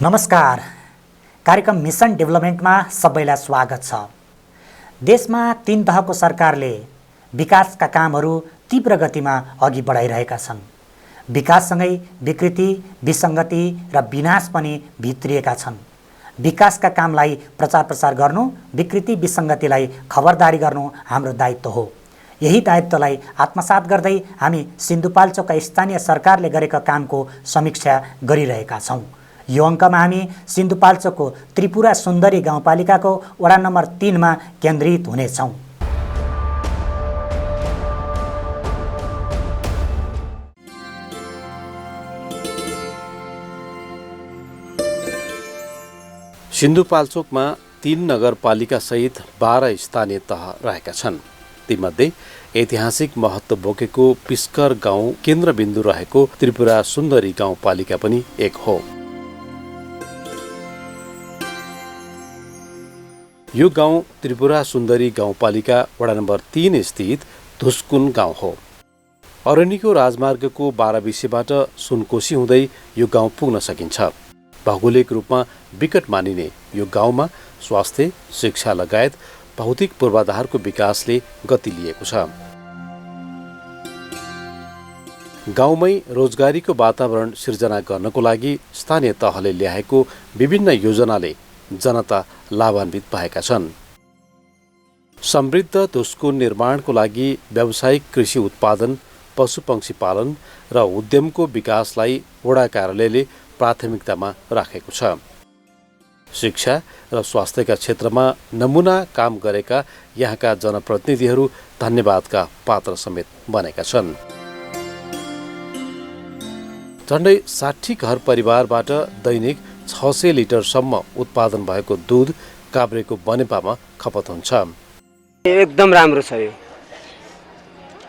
नमस्कार। कार्यक्रम मिसन डेभलपमेन्टमा सबैलाई स्वागत छ। देशमा 3 तहको सरकारले विकासका कामहरू तीव्र गतिमा अघि बढाइरहेका छन्। विकाससँगै विकृति, विसङ्गति र विनाश पनि भित्रिएका छन्। विकासका कामलाई प्रचार प्रसार गर्नु, विकृति विसङ्गतिलाई खबरदारी गर्नु हाम्रो दायित्व हो। यही दायित्वलाई आत्मसात गर्दै हामी सिन्धुपाल्चोकका स्थानीय सरकारले गरेका कामको समीक्षा गरिरहेका छौँ। यो अङ्कमा हामी सिन्धुपाल्चोकको त्रिपुरा सुन्दरी गाउँपालिकाको वडा नम्बर 3 मा केन्द्रित हुनेछौँ। सिन्धुपाल्चोकमा 3 नगरपालिका सहित 12 स्थानीय तह रहेका छन्। तीमध्ये ऐतिहासिक महत्त्व बोकेको पिस्कर गाउँ केन्द्रबिन्दु रहेको त्रिपुरा सुन्दरी गाउँपालिका पनि एक हो। यो गाउँ त्रिपुरा सुन्दरी गाउँपालिका वडा नम्बर 3 स्थित धुस्कुन गाउँ हो। अरण्यको राजमार्गको 12 विसेबाट सुनकोशी हुँदै यो गाउँ पुग्न सकिन्छ। भौगोलिक रूपमा विकट मानिने यो गाउँमा स्वास्थ्य, शिक्षा लगायत भौतिक पूर्वाधारको विकासले गति लिएको छ। गाउँमै रोजगारीको वातावरण सिर्जना गर्नको लागि स्थानीय तहले ल्याएको विभिन्न योजनाले जनता लाभान्वित भएका छन्। समृद्ध धुस्कुन निर्माणको लागि व्यावसायिक कृषि उत्पादन, पशुपक्षी पालन र उद्यमको विकासलाई वडा कार्यालयले प्राथमिकतामा राखेको छ। शिक्षा र स्वास्थ्यका क्षेत्रमा नमुना काम गरेका यहाँका जनप्रतिनिधिहरू धन्यवादका पात्र समेत बनेका छन्। झन्डै 60 घर परिवारबाट दैनिक 600 लिटरसम्म उत्पादन भएको दुध काभ्रेको बनेपामा खपत हुन्छ। एकदम राम्रो छ यो।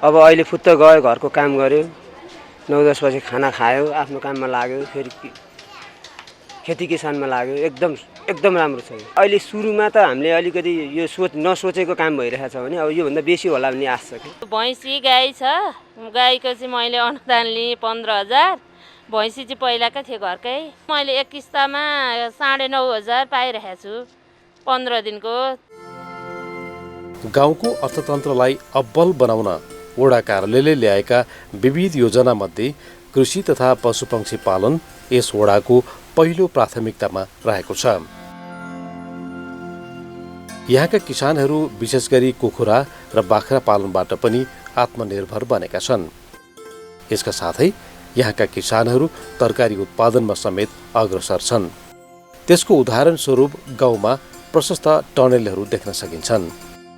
अब अहिले फुत्त गयो, घरको काम गर्यो, 9-10 बजे खाना खायो, आफ्नो काममा लाग्यो, फेरि खेती किसानमा लाग्यो। एकदम राम्रो छ यो। अहिले सुरुमा त हामीले अलिकति यो नसोचेको काम भइरहेछ भने अब योभन्दा बेसी होला भन्ने आश छ कि। भैँसी गाई छ। गाईको चाहिँ मैले अनुदान लिएँ 15,000। भैँसी चाहिँ पहिलाकै थियो घरकै। मैले एक किस्तामा 9,500 पाइरहेको छु 15 दिनको। गाउँको अर्थतन्त्रलाई अब्बल बनाउन वडा कार्यालयले ल्याएका विविध योजनामध्ये कृषि तथा पशुपक्षी पालन यस वडाको पहिलो प्राथमिकतामा रहेको छ। यहाँका किसानहरू विशेष गरी कुखुरा र बाख्रा पालनबाट पनि आत्मनिर्भर बनेका छन्। यसका साथै यहाँका किसानहरू तरकारी उत्पादनमा समेत अग्रसर छन्। त्यसको उदाहरण स्वरूप गाउँमा प्रशस्त टनेलहरू देख्न सकिन्छन्।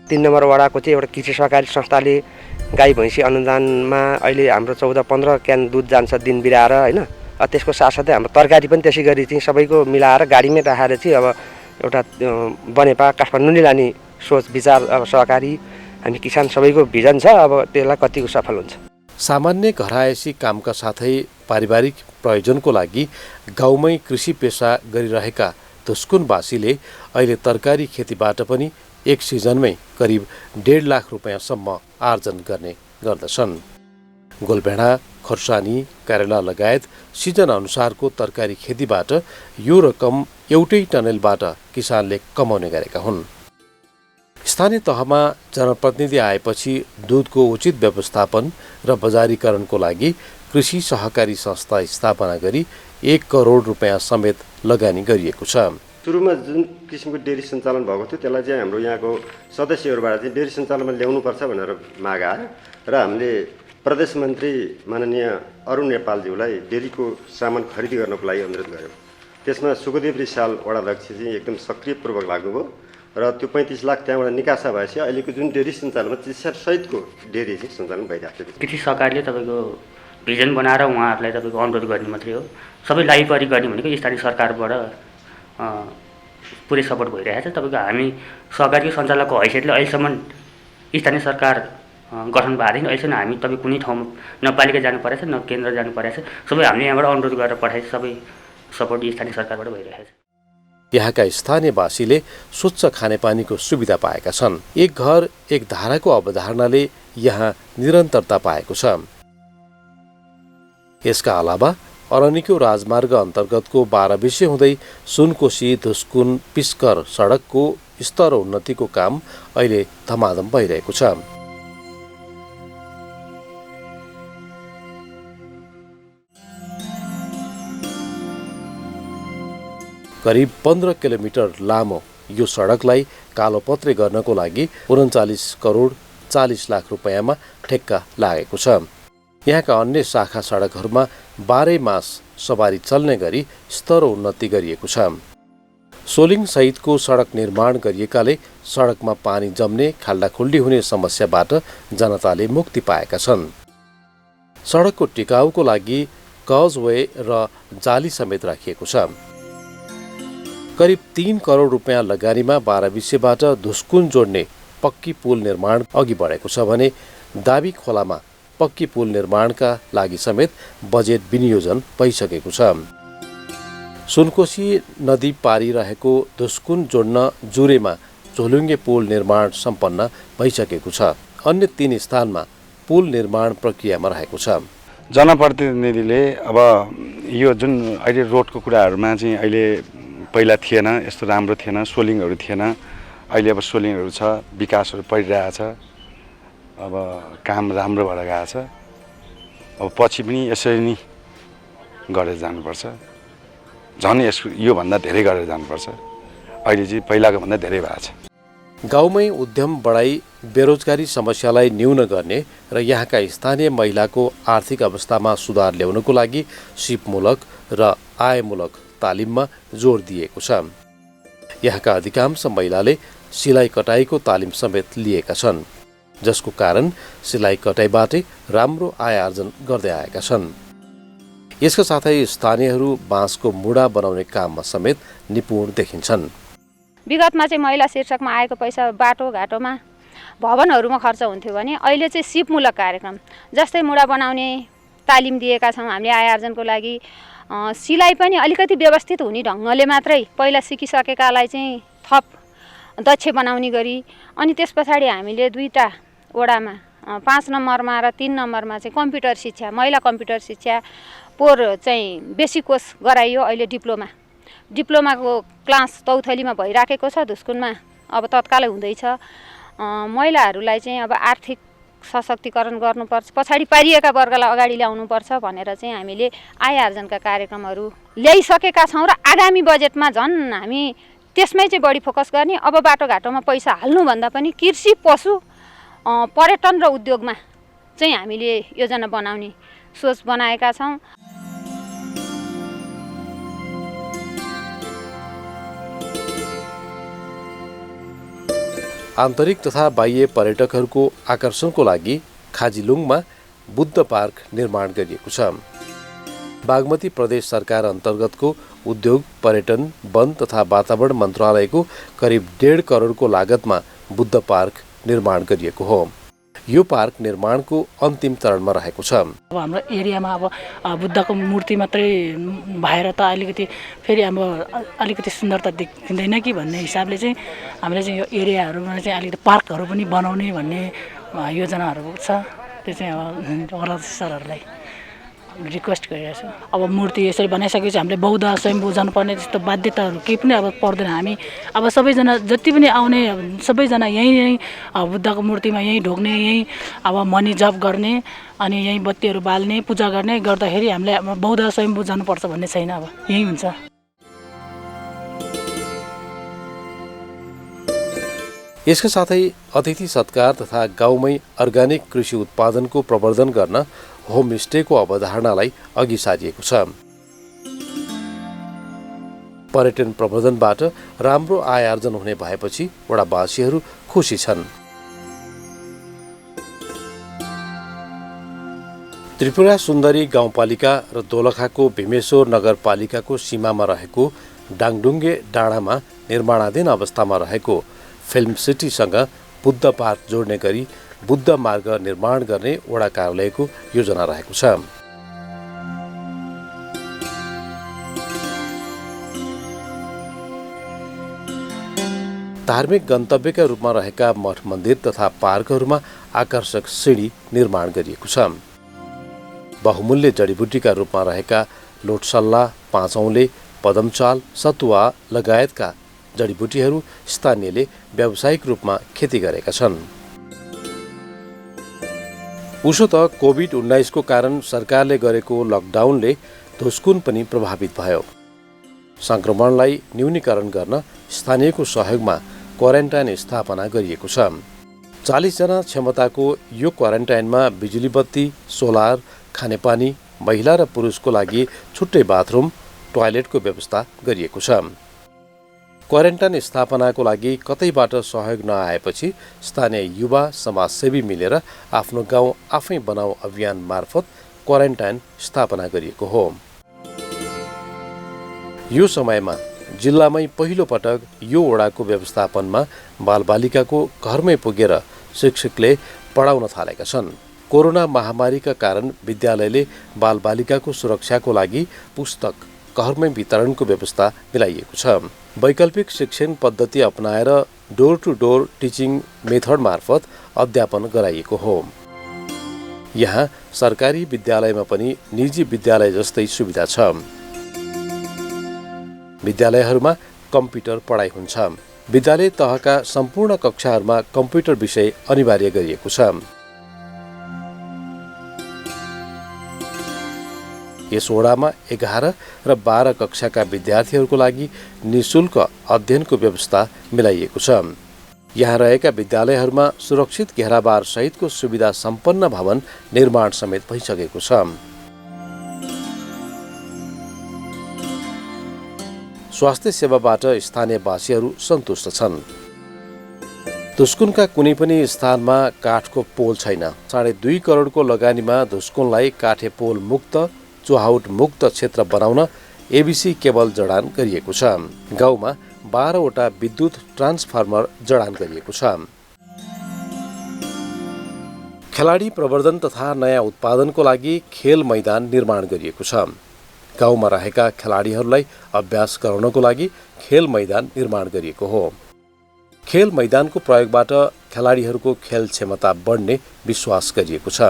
3 नम्बर वडाको चाहिँ एउटा कृषि सहकारी संस्थाले गाई भैँसी अनुदानमा अहिले हाम्रो 14-15 क्यान दुध जान्छ दिन बिराएर होइन। त्यसको साथसाथै हाम्रो तरकारी पनि त्यसै गरी चाहिँ सबैको मिलाएर गाडीमै राखेर चाहिँ अब एउटा बनेपा काठमाडौँ नै लाने सोच विचार अब सहकारी हामी किसान सबैको भिजन छ। अब त्यसलाई कतिको सफल हुन्छ। सामान्य घरायसी कामका साथै पारिवारिक प्रयोजनको लागि गाउँमै कृषि पेसा गरिरहेका धुस्कुनवासीले अहिले तरकारी खेतीबाट पनि एक सिजनमै करिब 1.5 लाख रुपियाँसम्म आर्जन गर्ने गर्दछन्। गोलभेडा, खोर्सानी, करेला लगायत सिजन अनुसारको तरकारी खेतीबाट यो रकम एउटै टनेलबाट किसानले कमाउने गरेका हुन्। स्थानीय तहमा जनप्रतिनिधि आएपछि दुधको उचित व्यवस्थापन र बजारीकरणको लागि कृषि सहकारी संस्था स्थापना गरी 1 करोड रुपियाँ समेत लगानी गरिएको छ। सुरुमा जुन किसिमको डेरी सञ्चालन भएको थियो त्यसलाई चाहिँ हाम्रो यहाँको सदस्यहरूबाट चाहिँ डेरी सञ्चालनमा ल्याउनुपर्छ भनेर माग आयो र हामीले प्रदेश मन्त्री माननीय अरुण नेपालज्यूलाई डेरीको सामान खरिदी गर्नको लागि अनुरोध गऱ्यौँ। त्यसमा सुखदेव रिसाल वडाध्यक्ष चाहिँ एकदम सक्रियपूर्वक लाग्नुभयो र त्यो 35 लाख त्यहाँबाट निकासा भएपछि अहिलेको जुन डेरी सञ्चालनमा चिसासहितको डेरी चाहिँ सञ्चालन भइरहेको छ। कृषि सरकारले तपाईँको भिजन बनाएर उहाँहरूलाई तपाईँको अनुरोध गर्ने मात्रै हो। सबै लागिपरि गर्ने भनेको स्थानीय सरकारबाट पुरै सपोर्ट भइरहेको छ। तपाईँको हामी सहकारी सञ्चालकको हैसियतले अहिलेसम्म स्थानीय सरकार गठन भएको छैन। अहिलेसम्म हामी तपाईँ कुनै ठाउँमा न पालिका जानु परेको छ न केन्द्र जानु परेको छ। सबै हामीले यहाँबाट अनुरोध गरेर पठाएछ। सबै सपोर्ट स्थानीय सरकारबाट भइरहेको छ। यहाँका स्थानीयवासीले स्वच्छ खानेपानीको सुविधा पाएका छन्। एक घर एक धाराको अवधारणाले यहाँ निरन्तरता पाएको छ। यसका अलावा अरनिको राजमार्ग अन्तर्गतको 12 विषय हुँदै सुनकोशी धुस्कुन पिस्कर सडकको स्तर उन्नतिको काम अहिले धमाधम भइरहेको छ। करिब 15 किलोमिटर लामो यो सडकलाई कालोपत्रे गर्नको लागि 39 करोड 40 लाख रुपियाँमा ठेक्का लागेको छ। यहाँका अन्य शाखा सडकहरूमा 12 मास सवारी चल्ने गरी स्तर उन्नति गरिएको छ। सोलिङ सहितको सडक निर्माण गरिएकाले सडकमा पानी जम्ने खाल्डाखुल्डी हुने समस्याबाट जनताले मुक्ति पाएका छन्। सडकको टिकाउको लागि कजवे र जाली समेत राखिएको छ। करिब 3 करोड रुपियाँ लगानीमा 12 विषयबाट धुस्कुन जोड्ने पक्की पुल निर्माण अघि बढेको छ भने दाबी खोलामा पक्की पुल निर्माणका लागि समेत बजेट विनियोजन भइसकेको छ। सुनकोशी नदी पारी रहेको धुस्कुन जोड्न जुरेमा झोलुङ्गे पुल निर्माण सम्पन्न भइसकेको छ। अन्य 3 स्थानमा पुल निर्माण प्रक्रियामा रहेको छ। जनप्रतिनिधिले अब यो जुन अहिले रोडको कुराहरूमा चाहिँ अहिले पहिला थिएन, यस्तो राम्रो थिएन, सोलिङहरू थिएन। अहिले अब सोलिङहरू छ, विकासहरू परिरहेछ, अब काम राम्रो भएर गएको छ। अब पछि पनि यसरी नै गरेर जानुपर्छ, झन् योभन्दा धेरै गरेर जानुपर्छ। अहिले चाहिँ पहिलाको भन्दा धेरै भएको छ। गाउँमै उद्यम बढाई बेरोजगारी समस्यालाई न्यून गर्ने र यहाँका स्थानीय महिलाको आर्थिक अवस्थामा सुधार ल्याउनको लागि सिपमूलक र आयमूलक तालिममा जोड दिएको छ। यहाँका अधिकांश महिलाले सिलाइ कटाइको तालिम समेत लिएका छन्, जसको कारण सिलाइ कटाइबाटै राम्रो आय आर्जन गर्दै आएका छन्। यसका साथै स्थानीयहरू बाँसको मुढा बनाउने काममा समेत निपुण देखिन्छन्। विगतमा चाहिँ महिला शीर्षकमा आएको पैसा बाटोघाटोमा भवनहरूमा खर्च हुन्थ्यो भने अहिले चाहिँ सिपमूलक कार्यक्रम जस्तै मुढा बनाउने तालिम दिएका छौँ हामीले आय आर्जनको लागि। सिलाइ पनि अलिकति व्यवस्थित हुने ढङ्गले मात्रै पहिला सिकिसकेकालाई चाहिँ थप दक्ष बनाउने गरी, अनि त्यस पछाडि हामीले 2टा वडामा 5 नम्बरमा र 3 नम्बरमा चाहिँ कम्प्युटर शिक्षा, महिला कम्प्युटर शिक्षा पोर चाहिँ बेसिक कोर्स गराइयो। अहिले डिप्लोमाको क्लास तौथलीमा भइराखेको छ धुस्कुनमा, अब तत्कालै हुँदैछ। महिलाहरूलाई चाहिँ अब आर्थिक सशक्तिकरण गर्नुपर्छ, पछाडि पारिएका वर्गलाई अगाडि ल्याउनुपर्छ भनेर चाहिँ हामीले आय आर्जनका कार्यक्रमहरू ल्याइसकेका छौँ र आगामी बजेटमा झन् हामी त्यसमै चाहिँ बढी फोकस गर्ने। अब बाटोघाटोमा पैसा हाल्नुभन्दा पनि कृषि, पशु, पर्यटन र उद्योगमा चाहिँ हामीले योजना बनाउने सोच बनाएका छौँ। आन्तरिक तथा बाह्य पर्यटकहरूको आकर्षणको लागि खाजिलुङमा बुद्ध पार्क निर्माण गरिएको छ। बागमती प्रदेश सरकार अन्तर्गतको उद्योग, पर्यटन, वन तथा वातावरण मन्त्रालयको करिब 1.5 करोडको लागतमा बुद्ध पार्क निर्माण गरिएको हो। यो पार्क निर्माणको अन्तिम चरणमा रहेको छ। अब हाम्रो एरियामा अब बुद्धको मूर्ति मात्रै भएर त फेरि अब अलिकति सुन्दरता देखिँदैन कि भन्ने हिसाबले चाहिँ हामीले चाहिँ यो एरियाहरूमा चाहिँ अलिकति पार्कहरू पनि बनाउने भन्ने योजनाहरू छ। त्यो चाहिँ अब वडा सरहरूलाई रिक्वेस्ट गरिरहेको छु। अब मूर्ति यसरी बनाइसकेपछि हामीले बौद्ध स्वयम्भू जानुपर्ने त्यस्तो बाध्यताहरू केही पनि अब पर्दैन। हामी अब सबैजना जति पनि आउने सबैजना यहीँ बुद्धको मूर्तिमा यहीँ ढोग्ने, यहीँ अब मनी जप गर्ने, अनि यहीँ बत्तीहरू बाल्ने, पूजा गर्ने गर्दाखेरि हामीले बौद्ध स्वयम्भू जानुपर्छ भन्ने छैन, अब यहीँ हुन्छ। यसका साथै अतिथि सत्कार तथा गाउँमै अर्ग्यानिक कृषि उत्पादनको प्रवर्धन गर्न होमस्टेको अवधारणालाई अघि सारिएको छ। पर्यटन प्रवर्धनबाट राम्रो आय आर्जन हुने भएपछि वडावासीहरू खुसी छन्। त्रिपुरा सुन्दरी गाउँपालिका र दोलखाको भीमेश्वर नगरपालिकाको सीमामा रहेको डाङडुङ्गे डाँडामा निर्माणाधीन अवस्थामा रहेको फिल्म सिटीसँग बुद्ध पार्क जोड्ने गरी बुद्ध मार्ग निर्माण गर्ने वडा कार्यालयको योजना रहेको छ। धार्मिक गन्तव्यका रूपमा रहेका मठ मन्दिर तथा पार्कहरूमा आकर्षक सिँढी निर्माण गरिएको छ। बहुमूल्य जडीबुटीका रूपमा रहेका लोटसल्ला, पाँचौँले, पदमचाल, सतुवा लगायतका जडीबुटीहरू स्थानीयले व्यावसायिक रूपमा खेती गरेका छन्। उसो त कोभिड-19 को कारण सरकारले गरेको लकडाउनले धुस्कुन पनि प्रभावित भयो। संक्रमणलाई न्यूनीकरण गर्न स्थानीयको सहयोगमा क्वारेन्टाइन स्थापना गरिएको छ। 40 जना क्षमताको यो क्वारेन्टाइनमा बिजुली बत्ती, सोलर, खानेपानी, महिला र पुरुषको लागि छुट्टै बाथरुम, टोयलेटको व्यवस्था गरिएको छ। क्वारेन्टाइन स्थापनाको लागि कतैबाट सहयोग नआएपछि स्थानीय युवा समाजसेवी मिलेर आफ्नो गाउँ आफै बनाऊ अभियान मार्फत क्वारेन्टाइन स्थापना गरिएको हो। यो समयमा जिल्लामै पहिलो पटक यो वडाको व्यवस्थापनमा बालबालिकाको घरमै पुगेर शिक्षकले पढाउन थालेका छन्। कोरोना महामारीका कारण विद्यालयले बालबालिकाको सुरक्षाको लागि पुस्तक घरमै वितरणको व्यवस्था मिलाइएको छ। वैकल्पिक शिक्षण पद्धति अपनाएर door to door teaching method मार्फत अध्यापन गराइएको हो। यहाँ सरकारी विद्यालयमा पनि निजी विद्यालय जस्तै सुविधा छ। विद्यालयहरूमा कम्प्युटर पढाइ हुन्छ। विद्यालय तहका सम्पूर्ण कक्षाहरूमा कम्प्युटर विषय अनिवार्य गरिएको छ। यस वडामा 11 र 12 कक्षाका विद्यार्थीहरूको लागि निःशुल्क अध्ययनको व्यवस्था मिलाइएको छ। यहाँ रहेका विद्यालयहरूमा सुरक्षित घेराबार सहितको सुविधा सम्पन्न भवन निर्माण समेत भइसकेको छ। स्वास्थ्य सेवाबाट स्थानीयवासीहरू सन्तुष्ट छन्। धुस्कुनका कुनै पनि स्थानमा काठको पोल छैन। 2.5 करोडको लगानीमा धुस्कुनलाई काठे पोल मुक्त, चुहाउट मुक्त क्षेत्र बनाउन एबीसी केबल जडान गरिएको छ। गाउँमा 12 वटा विद्युत ट्रान्सफर्मर जडान गरिएको छ। खेलाडी प्रवर्धन तथा नयाँ उत्पादनको लागि खेल मैदान निर्माण गरिएको छ। गाउँमा रहेका खेलाडीहरूलाई अभ्यास गराउनको लागि खेल मैदान निर्माण गरिएको हो। खेल मैदानको प्रयोगबाट खेलाडीहरूको खेल क्षमता बढ्ने विश्वास गरिएको छ।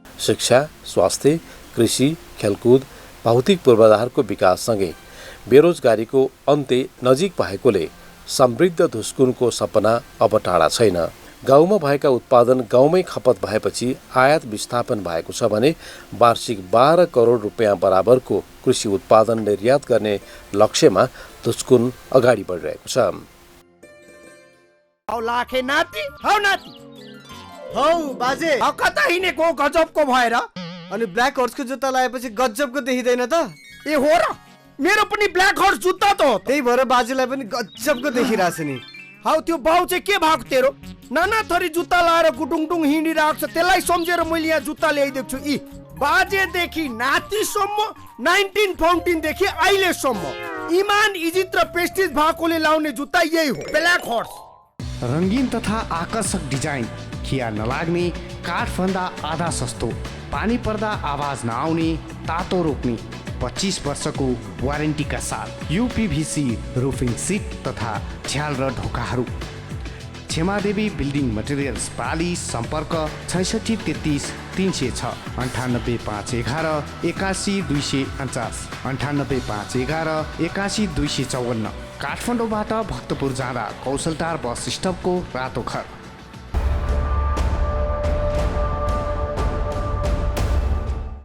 शिक्षा, स्वास्थ्य, कृषि, खेलकुद, भौतिक पूर्वाधारको विकाससँगै बेरोजगारीको अन्त्य नजिक भएकोले समृद्ध धुस्कुनको सपना अब टाढा छैन। गाउँमा भएका उत्पादन गाउँमै खपत भएपछि आयात विस्थापन भएको छ भने वार्षिक 12 करोड रुपियाँ बराबरको कृषि उत्पादन निर्यात गर्ने लक्ष्यमा धुस्कुन अगाडि बढिरहेको छ। लाखे नाति हौ नाति हौ बाजे कता हिँडेको गजबको भएर अनि ब्ल्याक हर्सको जुत्ता लगाएपछि गजबको देखिँदैन त? ए हो र, मेरो पनि ब्ल्याक हर्स जुत्ता त हो। त्यही भएर बाजेलाई पनि गजबको देखिरहेछ नि। हौ त्यो बाउ चाहिँ के भएको तेरो? नाना थरी जुत्ता लाएर गुडुङडुङ हिँडिरहेको छ। त्यसलाई सम्झेर मैले यहाँ जुत्ता ल्याइदिएको छु। यी बाजेदेखि नातिसम्म 1914 देखि अहिलेसम्म इमान, इज्जत र प्रेस्टिज भएकोले लाउने जुत्ता यही हो, ब्ल्याक हर्स। रङ्गीन तथा आकर्षक डिजाइन, खिया नलाग्ने, काठभन्दा आधा सस्तो, पानी पर्दा आवाज नआउने, तातो रोक्ने, 25 वर्षको वारेन्टीका साथ यूपीभीसी रुफिङ सिट तथा झ्याल र ढोकाहरू। क्षमादेवी बिल्डिङ मटेरियल्स पाली। सम्पर्क 66 33 306 98 511 81 249 98 511 81 254। काठमाडौँबाट भक्तपुर जाँदा कौशलटार बस स्टपको रातो घर।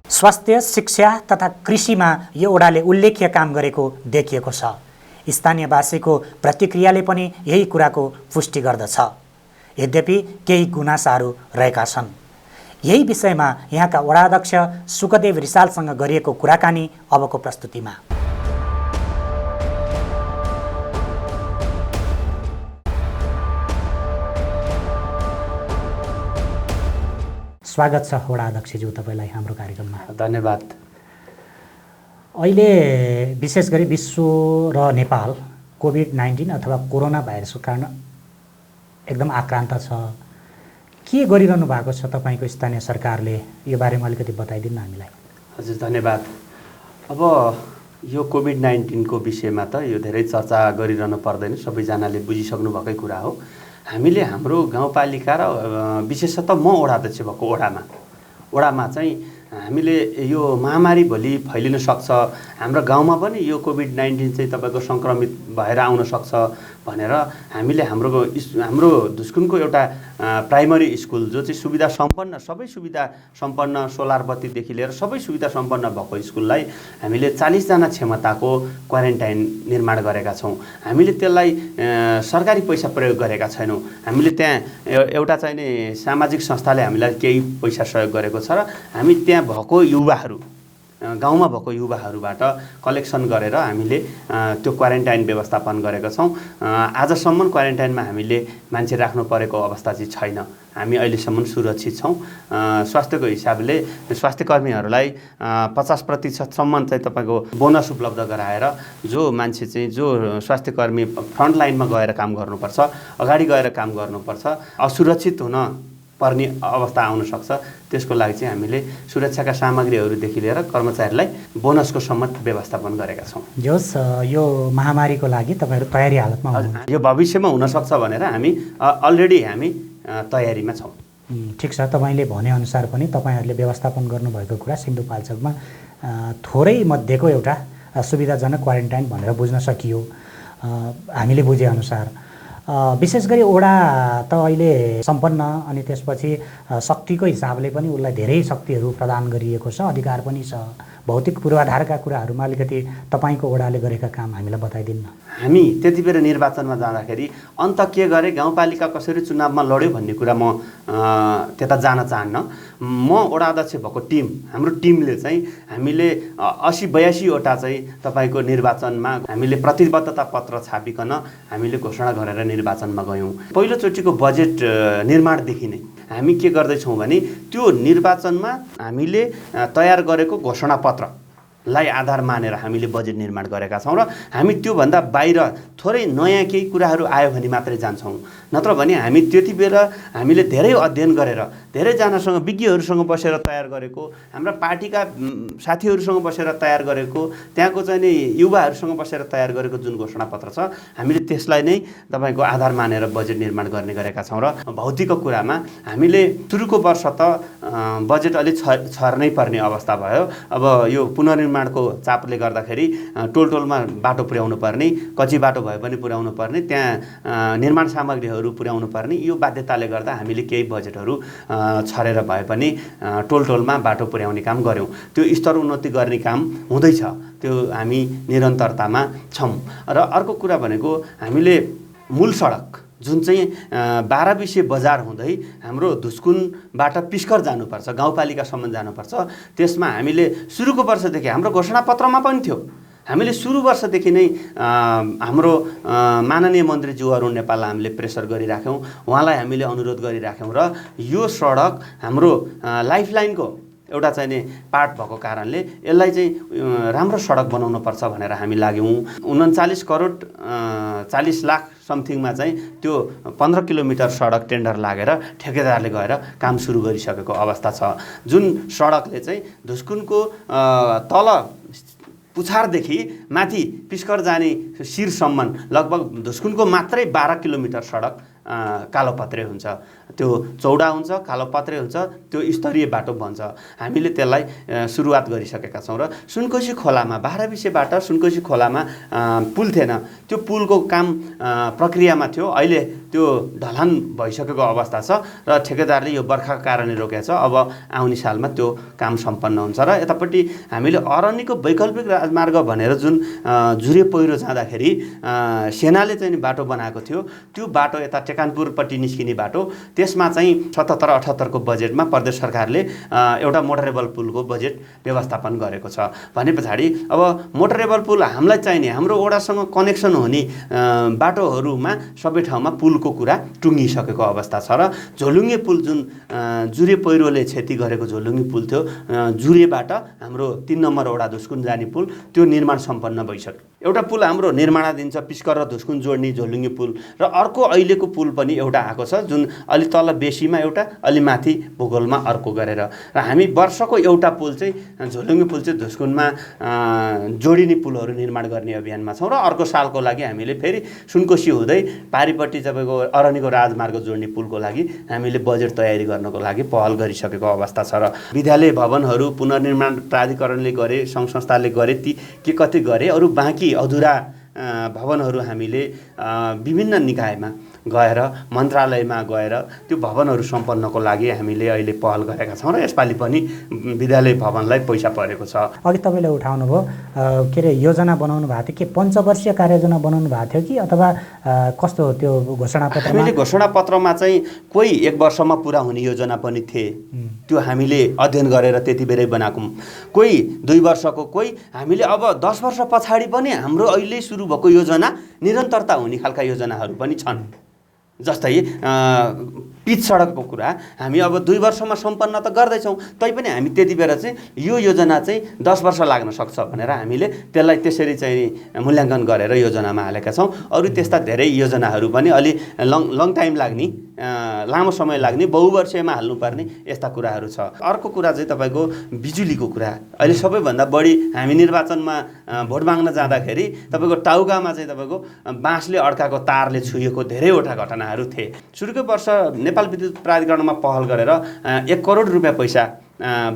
स्वास्थ्य, शिक्षा तथा कृषिमा यो वडाले उल्लेख्य काम गरेको देखिएको छ। स्थानीयवासीको प्रतिक्रियाले पनि यही कुराको पुष्टि गर्दछ। यद्यपि केही गुनासाहरू रहेका छन्। यही विषयमा यहाँका वडाध्यक्ष सुखदेव रिसालसँग गरिएको कुराकानी अबको प्रस्तुतिमा। स्वागत छ वडाध्यक्षज्यू तपाईँलाई हाम्रो कार्यक्रममा। धन्यवाद। अहिले विशेष गरी विश्व र नेपाल कोभिड-19 अथवा कोरोना भाइरसको कारण एकदम आक्रान्त छ। के गरिरहनु भएको छ तपाईँको स्थानीय सरकारले? यो बारेमा अलिकति बताइदिनु हामीलाई। हजुर धन्यवाद। अब यो कोभिड-19 को विषयमा त यो धेरै चर्चा गरिरहनु पर्दैन, सबैजनाले बुझिसक्नु भएकै कुरा हो। हामीले हाम्रो गाउँपालिका र विशेषतः म वडाध्यक्ष भएको वडामा चाहिँ हामीले यो महामारी भोलि फैलिन सक्छ, हाम्रो गाउँमा पनि यो कोभिड-19 चाहिँ तपाईँको सङ्क्रमित भएर आउन सक्छ भनेर हामीले हाम्रो धुस्कुनको एउटा प्राइमरी स्कुल जो चाहिँ सुविधा सम्पन्न, सबै सुविधा सम्पन्न, सोलर बत्तीदेखि लिएर सबै सुविधा सम्पन्न भएको स्कुललाई हामीले 40 जना क्षमताको क्वारेन्टाइन निर्माण गरेका छौँ। हामीले त्यसलाई सरकारी पैसा प्रयोग गरेका छैनौँ। हामीले त्यहाँ एउटा चाहिँ नि सामाजिक संस्थाले हामीलाई केही पैसा सहयोग गरेको छ र हामी त्यहाँ भएको युवाहरू, गाउँमा भएको युवाहरूबाट कलेक्सन गरेर हामीले त्यो क्वारेन्टाइन व्यवस्थापन गरेका छौँ। आजसम्म क्वारेन्टाइनमा हामीले मान्छे राख्नु परेको अवस्था चाहिँ छैन। हामी अहिलेसम्म सुरक्षित छौँ। स्वास्थ्यको हिसाबले स्वास्थ्यकर्मीहरूलाई 50% चाहिँ तपाईँको बोनस उपलब्ध गराएर जो मान्छे चाहिँ जो स्वास्थ्यकर्मी फ्रन्ट लाइनमा गएर काम गर्नुपर्छ, अगाडि गएर काम गर्नुपर्छ, असुरक्षित हुन पर्ने अवस्था आउन सक्छ, त्यसको लागि चाहिँ हामीले सुरक्षाका सामग्रीहरूदेखि लिएर कर्मचारीलाई बोनसको सम्म व्यवस्थापन गरेका छौँ। जोस् यो महामारीको लागि तपाईँहरू तयारी हालतमा हुनुहुन्छ? यो भविष्यमा हुनसक्छ भनेर हामी अलरेडी हामी तयारीमा छौँ। ठिक छ, तपाईँले भनेअनुसार पनि तपाईँहरूले व्यवस्थापन गर्नुभएको कुरा सिन्धुपाल्चोकमा थोरै मध्येको एउटा सुविधाजनक क्वारेन्टाइन भनेर बुझ्न सकियो हामीले बुझेअनुसार। विशेष गरी ओडा त अहिले सम्पन्न अनि त्यसपछि शक्तिको हिसाबले पनि उसलाई धेरै शक्तिहरू प्रदान गरिएको छ, अधिकार पनि छ। भौतिक पूर्वाधारका कुराहरूमा अलिकति तपाईँको ओडाले गरेका काम हामीलाई बताइदिन्न। हामी त्यति बेला निर्वाचनमा जाँदाखेरि अन्त के गरे, गाउँपालिका कसरी चुनावमा लड्यो भन्ने कुरा म त्यता जान चाहन्न। म ओडा अध्यक्ष भएको टिम, हाम्रो टिमले चाहिँ हामीले 80-82वटा चाहिँ तपाईँको निर्वाचनमा हामीले प्रतिबद्धता पत्र छापिकन हामीले घोषणा गरेर निर्वाचनमा गयौँ। पहिलोचोटिको बजेट निर्माणदेखि नै हामी के गर्दैछौँ भने त्यो निर्वाचनमा हामीले तयार गरेको घोषणापत्रलाई आधार मानेर हामीले बजेट निर्माण गरेका छौँ र हामी त्योभन्दा बाहिर थोरै नयाँ केही कुराहरू आयो भने मात्रै जान्छौँ। नत्र भने हामी त्यति बेला हामीले धेरै अध्ययन गरेर धेरैजनासँग विज्ञहरूसँग बसेर तयार गरेको, हाम्रा पार्टीका साथीहरूसँग बसेर तयार गरेको, त्यहाँको चाहिँ नि युवाहरूसँग बसेर तयार गरेको जुन घोषणापत्र छ हामीले त्यसलाई नै तपाईँको आधार मानेर बजेट निर्माण गर्ने गरेका छौँ। र भौतिकको कुरामा हामीले सुरुको वर्ष त बजेट अलिक छर्नै पर्ने अवस्था भयो। अब यो पुनर्निर्माणको चापले गर्दाखेरि टोलटोलमा बाटो पुर्याउनु पर्ने, कच्ची बाटो भए पनि पुर्याउनु पर्ने, त्यहाँ निर्माण सामग्रीहरू पुर्याउनु पर्ने, यो बाध्यताले गर्दा हामीले केही बजेटहरू छरेर भए पनि टोलटोलमा बाटो पुर्याउने काम गऱ्यौँ। त्यो स्तर उन्नति गर्ने काम हुँदैछ, त्यो हामी निरन्तरतामा छौँ। र अर्को कुरा भनेको हामीले मूल सडक जुन चाहिँ 12 बिसे बजार हुँदै हाम्रो धुस्कुनबाट पिस्कर जानुपर्छ, गाउँपालिकासम्म जानुपर्छ, त्यसमा हामीले सुरुको वर्षदेखि हाम्रो घोषणापत्रमा पनि थियो, हामीले सुरु वर्षदेखि नै हाम्रो माननीय मन्त्रीज्यू अरुण नेपाललाई हामीले प्रेसर गरिराख्यौँ, उहाँलाई हामीले अनुरोध गरिराख्यौँ र यो सडक हाम्रो लाइफलाइनको एउटा चाहिँ नि पार्ट भएको कारणले यसलाई चाहिँ राम्रो सडक बनाउनुपर्छ भनेर हामी लाग्यौँ। 39 करोड 40 लाख समथिङमा चाहिँ त्यो 15 किलोमिटर सडक टेन्डर लागेर ठेकेदारले गएर काम सुरु गरिसकेको अवस्था छ। जुन सडकले चाहिँ धुस्कुनको तल पुछारदेखि माथि पिस्कर जाने शिरसम्म लगभग धुस्कुनको मात्रै 12 किलोमिटर सडक कालोपत्रे हुन्छ, त्यो चौडा हुन्छ, कालोपत्रे हुन्छ, त्यो स्तरीय बाटो बन्छ। हामीले त्यसलाई सुरुवात गरिसकेका छौँ र सुनकोशी खोलामा 12 बिसेबाट सुनकोशी खोलामा पुल थिएन, त्यो पुलको काम प्रक्रियामा थियो, अहिले त्यो ढलान भइसकेको अवस्था छ र ठेकेदारले यो बर्खाको कारणले रोकेको छ। अब आउने सालमा त्यो काम सम्पन्न हुन्छ र यतापट्टि हामीले अरण्यको वैकल्पिक राजमार्ग भनेर जुन जुरे पहिरो जाँदाखेरि सेनाले चाहिँ बाटो बनाएको थियो, त्यो बाटो यता टेकानपुरपट्टि निस्किने बाटो, त्यसमा चाहिँ 77-78 को बजेटमा प्रदेश सरकारले एउटा मोटरेबल पुलको बजेट व्यवस्थापन गरेको छ। भने पछाडि अब मोटरेबल पुल हामीलाई चाहिने, हाम्रो ओडासँग कनेक्सन हुने बाटोहरूमा सबै ठाउँमा पुलको कुरा टुङ्गिसकेको अवस्था छ र झोलुङ्गे पुल जुन जुरे पहिरोले क्षति गरेको झोलुङ्गे पुल थियो, जुरेबाट हाम्रो 3 नम्बर ओडा धुस्कुन जाने पुल, त्यो निर्माण सम्पन्न भइसक्यो। एउटा पुल हाम्रो निर्माणाधीन छ, पिस्कर र धुस्कुन जोड्ने झोलुङ्गे पुल, र अर्को अहिलेको पुल पुल पनि एउटा आएको छ जुन अलि तल बेसीमा एउटा अलि माथि भूगोलमा अर्को गरेर र हामी वर्षको एउटा पुल चाहिँ झोलुङ्गे पुल चाहिँ धुस्कुनमा जोडिने पुलहरू निर्माण गर्ने अभियानमा छौँ र अर्को सालको लागि हामीले फेरि सुनकोशी हुँदै पारिपट्टि तपाईँको अरनिको राजमार्ग जोड्ने पुलको लागि हामीले बजेट तयारी गर्नको लागि पहल गरिसकेको अवस्था छ र विद्यालय भवनहरू पुनर्निर्माण प्राधिकरणले गरे सङ्घ संस्थाले गरे ती के कति गरे अरू बाँकी अधुरा भवनहरू हामीले विभिन्न निकायमा गएर मन्त्रालयमा गएर त्यो भवनहरू सम्पन्नको लागि हामीले अहिले पहल गरेका छौँ र यसपालि पनि विद्यालय भवनलाई पैसा परेको छ। अघि तपाईँले उठाउनु भयो के अरे योजना बनाउनु भएको थियो, के पञ्चवर्षीय कार्ययोजना बनाउनु भएको थियो कि अथवा कस्तो त्यो घोषणापत्र? हामीले घोषणापत्रमा चाहिँ कोही 1 वर्षमा पुरा हुने योजना पनि थिए, त्यो हामीले अध्ययन गरेर त्यति बेरै बनाएको, कोही 2 वर्षको, कोही हामीले अब 10 वर्ष पछाडि पनि हाम्रो अहिले सुरु भएको योजना निरन्तरता हुने खालका योजनाहरू पनि छन्। जस्तै पिच सडकको कुरा हामी अब 2 वर्षमा सम्पन्न त गर्दैछौँ, तैपनि हामी त्यति बेला चाहिँ यो योजना चाहिँ 10 वर्ष लाग्न सक्छ भनेर हामीले त्यसलाई त्यसरी चाहिँ मूल्याङ्कन गरेर योजनामा हालेका छौँ। अरू त्यस्ता धेरै योजनाहरू पनि अलि लङ टाइम लाग्ने, लामो समय लाग्ने, बहुवर्षीयमा हाल्नुपर्ने यस्ता कुराहरू छ। अर्को कुरा चाहिँ तपाईँको बिजुलीको कुरा। अहिले सबैभन्दा बढी हामी निर्वाचनमा भोट माग्न जाँदाखेरि तपाईँको टाउकामा चाहिँ तपाईँको बाँसले अड्काएको तारले छुइएको धेरैवटा घटनाहरू थिए। सुरुकै वर्ष नेपाल विद्युत प्राधिकरणमा पहल गरेर 1 करोड रुपियाँ पैसा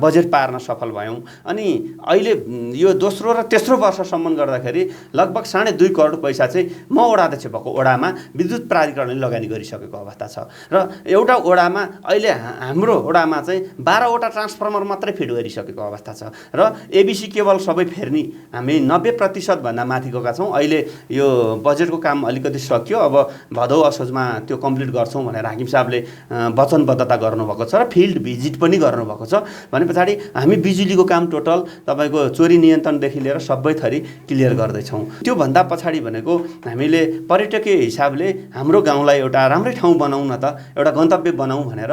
बजेट पार्न सफल भयौँ। अनि अहिले यो दोस्रो र तेस्रो वर्षसम्म गर्दाखेरि लगभग 2.5 करोड पैसा चाहिँ म वडाध्यक्ष भएको ओडामा विद्युत प्राधिकरणले लगानी गरिसकेको अवस्था छ र एउटा ओडामा अहिले हाम्रो ओडामा चाहिँ 12वटा ट्रान्सफर्मर मात्रै फिट गरिसकेको अवस्था छ र एबिसी केबल सबै फेर्ने हामी 90% भन्दा माथि गएका छौँ। अहिले यो बजेटको काम अलिकति सकियो, अब भदौ असोजमा त्यो कम्प्लिट गर्छौँ भनेर हाकिम साहबले वचनबद्धता गर्नुभएको छ र फिल्ड भिजिट पनि गर्नुभएको छ। भने पछाडि हामी बिजुलीको काम टोटल तपाईँको चोरी नियन्त्रणदेखि लिएर सबै थरी क्लियर गर्दैछौँ। त्योभन्दा पछाडि भनेको हामीले पर्यटकीय हिसाबले हाम्रो गाउँलाई एउटा राम्रै ठाउँ बनाउँ न त, एउटा गन्तव्य बनाउँ भनेर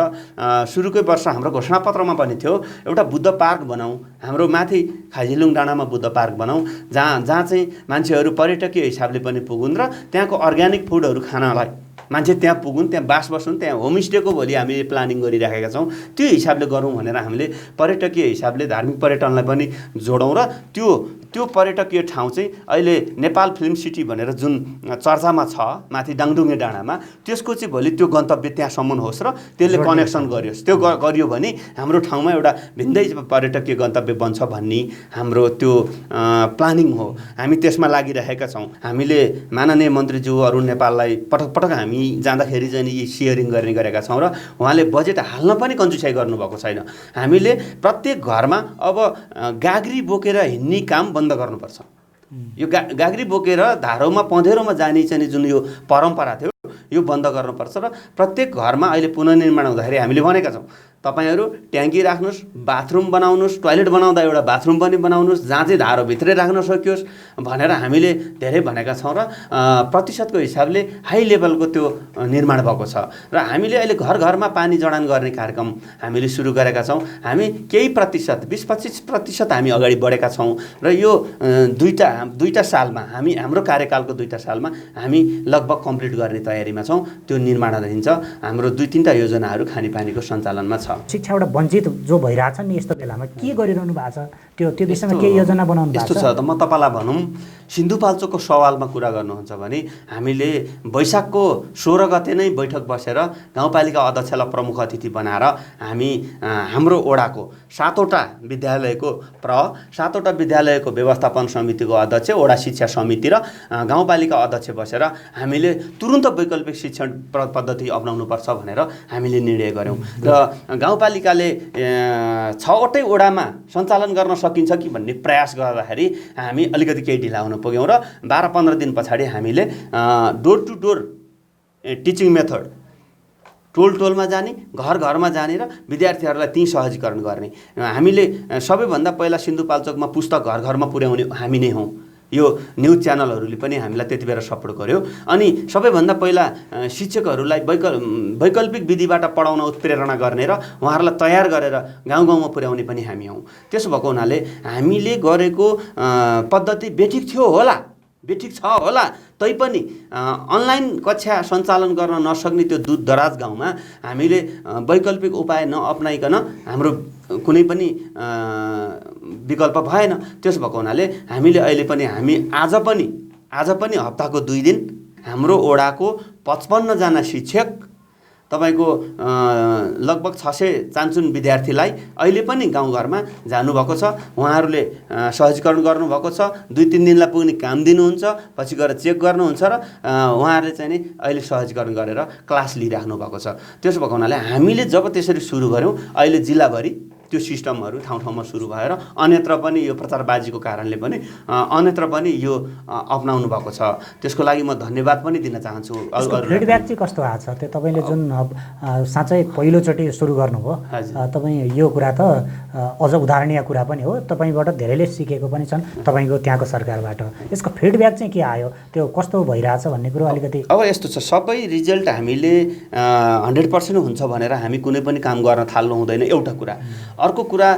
सुरुकै वर्ष हाम्रो घोषणापत्रमा पनि थियो एउटा बुद्ध पार्क बनाउँ, हाम्रो माथि खाइजिलुङ डाँडामा बुद्ध पार्क बनाउँ जहाँ चाहिँ मान्छेहरू पर्यटकीय हिसाबले पनि पुगुन् र त्यहाँको अर्ग्यानिक फुडहरू खानलाई मान्छे त्यहाँ पुगुन्, त्यहाँ बास बस्छन्। त्यहाँ होमस्टेको भोलि हामीले प्लानिङ गरिराखेका छौँ। त्यो हिसाबले गरौँ भनेर हामीले पर्यटकीय हिसाबले धार्मिक पर्यटनलाई पनि जोडौँ र त्यो पर्यटकीय ठाउँ चाहिँ अहिले नेपाल फिल्म सिटी भनेर जुन चर्चामा छ माथि डाङडुङ्गे डाँडामा, त्यसको चाहिँ भोलि त्यो गन्तव्य त्यहाँसम्म होस् र त्यसले कनेक्सन गरियोस्। त्यो गरियो भने हाम्रो ठाउँमा एउटा भिन्दै पर्यटकीय गन्तव्य बन्छ भन्ने हाम्रो त्यो प्लानिङ हो। हामी त्यसमा लागिरहेका छौँ। हामीले माननीय मन्त्रीज्यू अरुण नेपाललाई पटक पटक हामी जाँदाखेरि चाहिँ यी सेयरिङ गर्ने गरेका छौँ र उहाँले बजेट हाल्न पनि कन्जुसाइ गर्नुभएको छैन। हामीले प्रत्येक घरमा अब गाग्री बोकेर हिँड्ने काम बन्द गर्नुपर्छ। यो गाग्री बोकेर धारोमा पँधेरोमा जाने चाहिँ जुन यो परम्परा थियो यो बन्द गर्नुपर्छ र प्रत्येक घरमा अहिले पुनर्निर्माण हुँदाखेरि हामीले भनेका छौँ तपाईहरू ट्याङ्की राख्नुहोस्, बाथरुम बनाउनुहोस्, टोयलेट बनाउँदा एउटा बाथरुम पनि बनाउनुहोस् जहाँ चाहिँ धारो भित्रै राख्न सकियोस् भनेर हामीले धेरै भनेका छौँ र प्रतिशतको हिसाबले हाई लेभलको त्यो निर्माण भएको छ र हामीले अहिले घर घरमा पानी जडान गर्ने कार्यक्रम हामीले सुरु गरेका छौँ। हामी केही प्रतिशत 20-25% हामी अगाडि बढेका छौँ र यो दुईटा सालमा हाम्रो कार्यकालको 2टा सालमा हामी लगभग कम्प्लिट गर्ने तयारीमा छौँ। त्यो निर्माणाधीन छ। हाम्रो 2-3टा योजनाहरू खानेपानीको सञ्चालनमा छ। शिक्षाबाट वञ्चित जो भइरहेछ नि यस्तो बेलामा के गरिरहनु भएको छ, त्यो विषयमा केही योजना बनाउनु भएको छ? यस्तो छ त, म तपाईँलाई भनौँ सिन्धुपाल्चोकको सवालमा कुरा गर्नुहुन्छ भने हामीले वैशाखको 16 गते नै बैठक बसेर गाउँपालिका अध्यक्षलाई प्रमुख अतिथि बनाएर हामी हाम्रो ओडाको 7वटा विद्यालयको 7वटा विद्यालयको व्यवस्थापन समितिको अध्यक्ष, ओडा शिक्षा समिति र गाउँपालिका अध्यक्ष बसेर हामीले तुरुन्त वैकल्पिक शिक्षण पद्धति अपनाउनुपर्छ भनेर हामीले निर्णय गऱ्यौँ र गाउँपालिकाले 6वटै ओडामा सञ्चालन गर्न सकिन्छ कि भन्ने प्रयास गर्दाखेरि हामी अलिकति केही ढिला हुन पुग्यौँ र 12-15 दिन पछाडि हामीले door to door teaching method टोलमा जाने, घर घरमा जाने र विद्यार्थीहरूलाई त्यहीँ सहजीकरण गर्ने। हामीले सबैभन्दा पहिला सिन्धुपाल्चोकमा पुस्तक घर घरमा पुर्याउने हामी नै हौँ। यो न्युज च्यानलहरूले पनि हामीलाई त्यति बेला सपोर्ट गर्यो। अनि सबैभन्दा पहिला शिक्षकहरूलाई वैकल्पिक विधिबाट पढाउन उत्प्रेरणा गर्ने र उहाँहरूलाई तयार गरेर गाउँ गाउँमा पुर्याउने पनि हामी हौँ। त्यसो भएको हुनाले हामीले गरेको पद्धति बेठिक थियो होला बेठिक छ होला तैपनि अनलाइन कक्षा सञ्चालन गर्न नसक्ने त्यो दूर दराज गाउँमा हामीले वैकल्पिक उपाय नअप्नाइकन हाम्रो कुनै पनि विकल्प भएन। त्यसो भएको हुनाले हामीले अहिले पनि आज पनि हप्ताको 2 दिन हाम्रो ओडाको 55 जना शिक्षक तपाईको लगभग 600 चान्चुन विद्यार्थीलाई अहिले पनि गाउँघरमा जानुभएको छ। उहाँहरूले सहजीकरण गर्नुभएको छ। 2-3 दिनलाई पुग्ने काम दिनुहुन्छ, पछि गएर चेक गर्नुहुन्छ र उहाँहरूले चाहिँ नि अहिले सहजीकरण गरेर क्लास लिइराख्नु भएको छ। त्यसो भएको हुनाले हामीले जब त्यसरी सुरु गऱ्यौँ अहिले जिल्लाभरि त्यो सिस्टमहरू ठाउँ ठाउँमा सुरु भएर अन्यत्र पनि यो प्रचारबाजीको कारणले पनि अन्यत्र पनि यो अपनाउनु भएको छ। त्यसको लागि म धन्यवाद पनि दिन चाहन्छु। फिडब्याक चाहिँ कस्तो आएको छ त्यो तपाईँले जुन साँच्चै पहिलोचोटि सुरु गर्नुभयो, तपाईँ यो कुरा त अझ उदाहरणीय कुरा पनि हो, तपाईँबाट धेरैले सिकेको पनि छन् तपाईँको त्यहाँको सरकारबाट। यसको फिडब्याक चाहिँ के आयो, त्यो कस्तो भइरहेछ भन्ने कुरो अलिकति? अब यस्तो छ, सबै रिजल्ट हामीले 100% हुन्छ भनेर हामी कुनै पनि काम गर्न थाल्नु हुँदैन, एउटा कुरा। अर्को कुरा,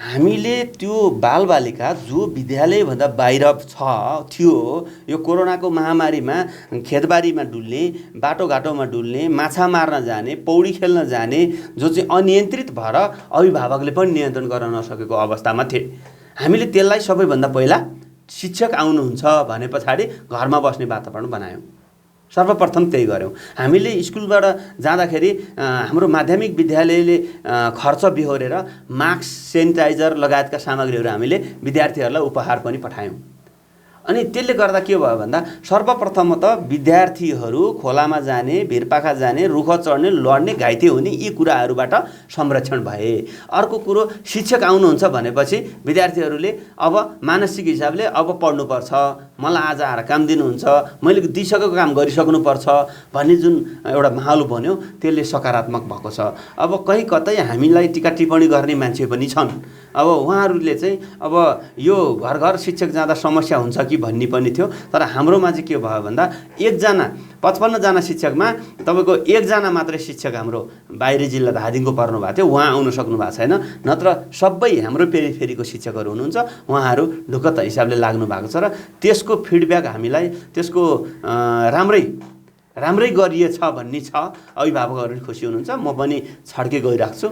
हामीले त्यो बालबालिका जो विद्यालयभन्दा बाहिर थियो यो कोरोनाको महामारीमा खेतबारीमा डुल्ने, बाटोघाटोमा डुल्ने, माछा मार्न जाने, पौडी खेल्न जाने, जो चाहिँ अनियन्त्रित भएर अभिभावकले पनि नियन्त्रण गर्न नसकेको अवस्थामा थिए। हामीले त्यसलाई सबैभन्दा पहिला शिक्षक आउनुहुन्छ भने पछाडि घरमा बस्ने वातावरण बनायौँ। सर्वप्रथम त्यही गऱ्यौँ। हामीले स्कुलबाट जाँदाखेरि हाम्रो माध्यमिक विद्यालयले खर्च बिहोरेर मास्क, सेनिटाइजर लगायतका सामग्रीहरू हामीले विद्यार्थीहरूलाई उपहार पनि पठायौँ। अनि त्यसले गर्दा के भयो भन्दा सर्वप्रथम त विद्यार्थीहरू खोलामा जाने, भिरपाखा जाने, रुख चढ्ने, लड्ने, घाइते हुने यी कुराहरूबाट संरक्षण भए। अर्को कुरो, शिक्षक आउनुहुन्छ भनेपछि विद्यार्थीहरूले अब मानसिक हिसाबले अब पढ्नुपर्छ, मलाई आज आएर काम दिनुहुन्छ, मैले दिइसकेको काम गरिसक्नुपर्छ भन्ने जुन एउटा माहौल बन्यो त्यसले सकारात्मक भएको छ। अब कहीँ कतै हामीलाई टिका टिप्पणी गर्ने मान्छे पनि छन्। अब उहाँहरूले चाहिँ अब यो घर घर शिक्षक जाँदा समस्या हुन्छ कि भन्ने पनि थियो। तर हाम्रोमा चाहिँ के भयो भन्दा 55 जना शिक्षकमा तपाईँको 1 जना मात्रै शिक्षक हाम्रो बाहिरी जिल्ला धादिङको पर्नु भएको थियो, उहाँ आउन सक्नु भएको छैन। नत्र सबै हाम्रो पेरिफेरीको शिक्षकहरू हुनुहुन्छ, उहाँहरू ढुक्क हिसाबले लाग्नु भएको छ र त्यसको फिडब्याक हामीलाई त्यसको राम्रै गरिएछ भन्ने छ। अभिभावकहरू पनि खुसी हुनुहुन्छ, म पनि छड्के गइरहेको छु,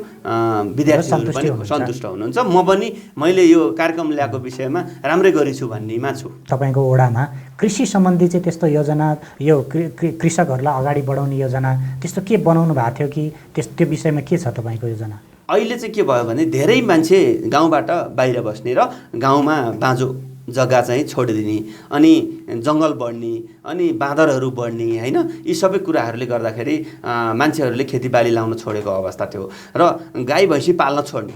विद्यार्थीहरू पनि सन्तुष्ट हुनुहुन्छ, मैले यो कार्यक्रम ल्याएको विषयमा राम्रै गरेछु भन्नेमा छु। तपाईँको ओडामा कृषि सम्बन्धी चाहिँ त्यस्तो योजना, यो कृषकहरूलाई अगाडि बढाउने योजना त्यस्तो के बनाउनु भएको थियो कि त्यो विषयमा के छ तपाईँको योजना? अहिले चाहिँ के भयो भने धेरै मान्छे गाउँबाट बाहिर बस्ने र गाउँमा बाँझो जग्गा चाहिँ छोडिदिने, अनि जङ्गल बढ्ने, अनि बाँदरहरू बढ्ने, होइन, यी सबै कुराहरूले गर्दाखेरि मान्छेहरूले खेतीबाली लाउन छोडेको अवस्था थियो र गाई भैँसी पाल्न छोड्ने,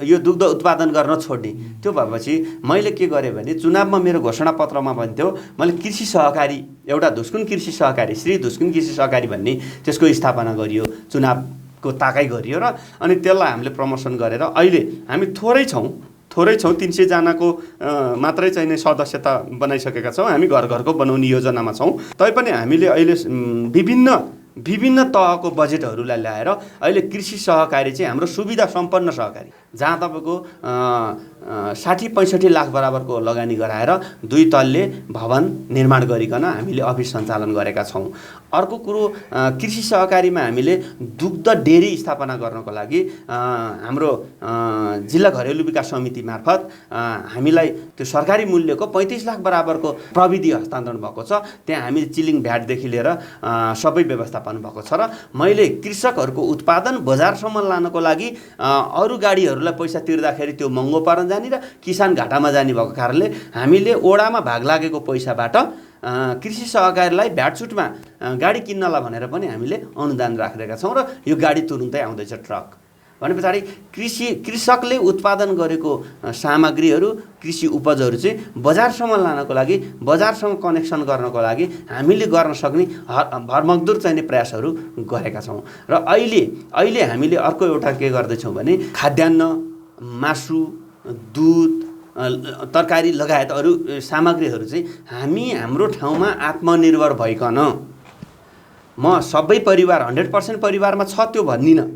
यो दुग्ध उत्पादन गर्न छोड्ने। त्यो भएपछि मैले के गरेँ भने चुनावमा मेरो घोषणापत्रमा पनि थियो, मैले कृषि सहकारी, एउटा धुस्कुन कृषि सहकारी, श्री धुस्कुन कृषि सहकारी भन्ने त्यसको स्थापना गरियो, चुनावको ताकै गरियो र अनि त्यसलाई हामीले प्रमोसन गरेर अहिले हामी थोरै छौँ 300 जनाको मात्रै चाहिँ सदस्यता बनाइसकेका छौँ। हामी घर घरको बनाउने योजनामा छौँ। तैपनि हामीले अहिले विभिन्न तहको बजेटहरूलाई ल्याएर अहिले कृषि सहकारी चाहिँ हाम्रो सुविधा सम्पन्न सहकारी, जहाँ तपाईँको 60-65 लाख बराबरको लगानी गराएर 2 तल्ले भवन निर्माण गरिकन हामीले अफिस सञ्चालन गरेका छौँ। अर्को कुरो, कृषि सहकारीमा हामीले दुग्ध डेरी स्थापना गर्नको लागि हाम्रो जिल्ला घरेलु विकास समिति मार्फत हामीलाई त्यो सरकारी मूल्यको 35 लाख बराबरको प्रविधि हस्तान्तरण भएको छ। त्यहाँ हामी चिलिङ भ्याटदेखि लिएर सबै व्यवस्थापन भएको छ र मैले कृषकहरूको उत्पादन बजारसम्म लानको लागि अरू गाडीहरूलाई पैसा तिर्दाखेरि त्यो महँगो पर्न जाने र किसान घाटामा जाने भएको कारणले हामीले ओडामा भाग लागेको पैसाबाट कृषि सहकारीलाई भ्याट छुटमा गाडी किन्नला भनेर पनि हामीले अनुदान राखिरहेका छौँ र यो गाडी तुरुन्तै आउँदैछ, ट्रक भने पछाडि कृषकले उत्पादन गरेको सामग्रीहरू, कृषि उपजहरू चाहिँ बजारसम्म लानको लागि, बजारसँग कनेक्सन गर्नको लागि हामीले गर्न सक्ने भरमग्दुर चाहिने प्रयासहरू गरेका छौँ। र अहिले हामीले अर्को एउटा के गर्दैछौँ भने खाद्यान्न, मासु, दूध, तरकारी लगायत अरू सामग्रीहरू चाहिँ हामी हाम्रो ठाउँमा आत्मनिर्भर भइकन, म सबै परिवार 100% परिवारमा छ त्यो भन्दिनँ,